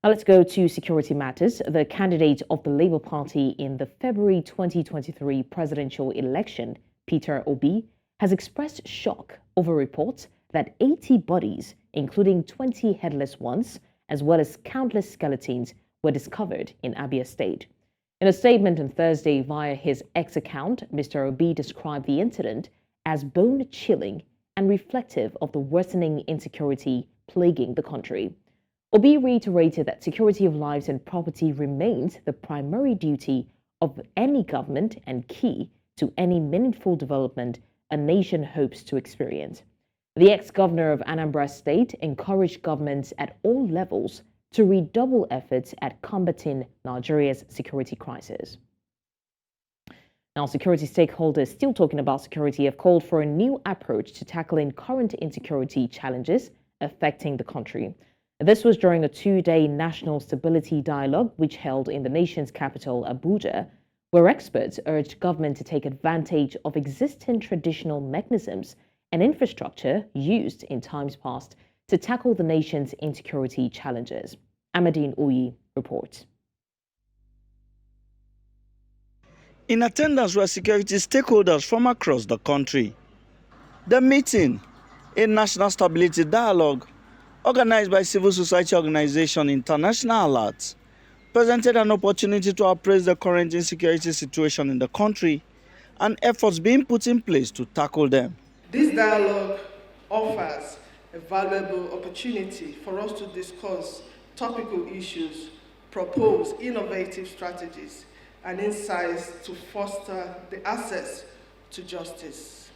Now let's go to security matters. The candidate of the Labour Party in the February 2023 presidential election, Peter Obi, has expressed shock over reports that 80 bodies, including 20 headless ones, as well as countless skeletons, were discovered in Abia State. In a statement on Thursday via his X account, Mr. Obi described the incident as bone-chilling and reflective of the worsening insecurity plaguing the country. Obi reiterated that security of lives and property remains the primary duty of any government and key to any meaningful development a nation hopes to experience. The ex-governor of Anambra State encouraged governments at all levels to redouble efforts at combating Nigeria's security crisis. Now, security stakeholders still talking about security have called for a new approach to tackling current insecurity challenges affecting the country. This was during a two-day national stability dialogue which held in the nation's capital, Abuja, where experts urged government to take advantage of existing traditional mechanisms and infrastructure used in times past to tackle the nation's insecurity challenges. Amadine Uyi reports. In attendance were security stakeholders from across the country. The meeting, a national stability dialogue organized by civil society organization International Alert, presented an opportunity to appraise the current insecurity situation in the country and efforts being put in place to tackle them. This dialogue offers a valuable opportunity for us to discuss topical issues, propose innovative strategies, and insights to foster the access to justice.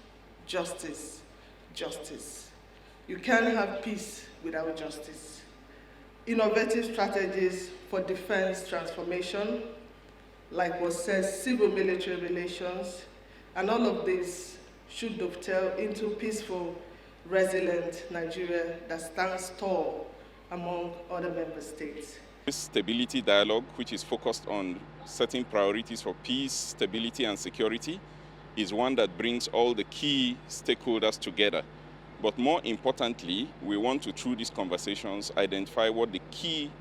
Justice, justice. You can't have peace without justice. Innovative strategies for defense transformation, like what says civil-military relations, and all of this should dovetail into peaceful, resilient Nigeria that stands tall among other member states. This stability dialogue, which is focused on setting priorities for peace, stability, and security, is one that brings all the key stakeholders together. But more importantly, we want to, through these conversations, identify what the key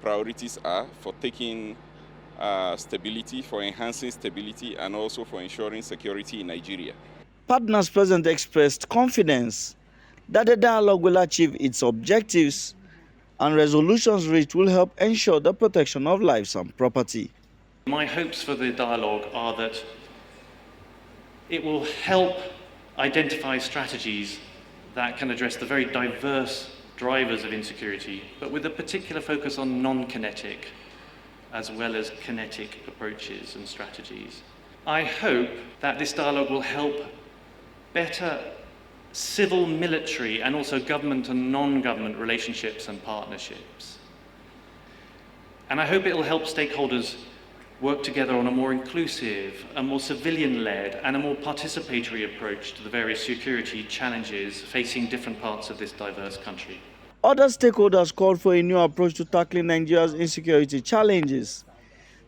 priorities are for taking stability, for enhancing stability, and also for ensuring security in Nigeria. Partners present expressed confidence that the dialogue will achieve its objectives and resolutions reached will help ensure the protection of lives and property. My hopes for the dialogue are that it will help identify strategies that can address the very diverse drivers of insecurity, but with a particular focus on non-kinetic as well as kinetic approaches and strategies. I hope that this dialogue will help better civil, military, and also government and non-government relationships and partnerships. And I hope it will help stakeholders work together on a more inclusive, a more civilian-led, and a more participatory approach to the various security challenges facing different parts of this diverse country. Other stakeholders called for a new approach to tackling Nigeria's insecurity challenges,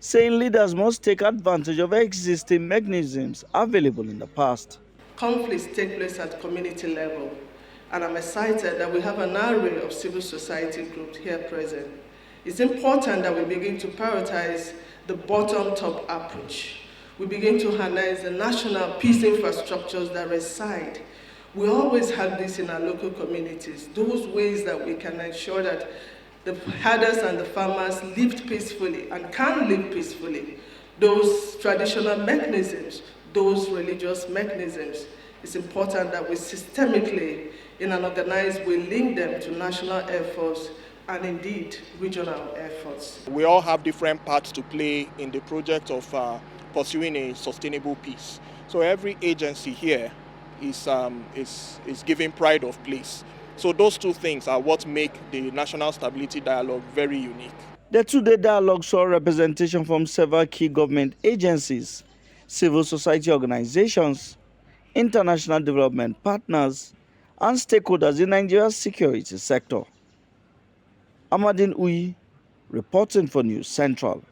saying leaders must take advantage of existing mechanisms available in the past. Conflicts take place at community level, and I'm excited that we have an array of civil society groups here present. It's important that we begin to prioritize the bottom-top approach. We begin to harness the national peace infrastructures that reside. We always have this in our local communities, those ways that we can ensure that the herders and the farmers lived peacefully and can live peacefully. Those traditional mechanisms, those religious mechanisms, it's important that we systemically, in an organized way, link them to national efforts and indeed regional efforts. We all have different parts to play in the project of pursuing a sustainable peace. So every agency here is giving pride of place. So those two things are what make the National Stability Dialogue very unique. The two-day dialogue saw representation from several key government agencies, civil society organizations, international development partners, and stakeholders in Nigeria's security sector. Amadine Uyi, reporting for News Central.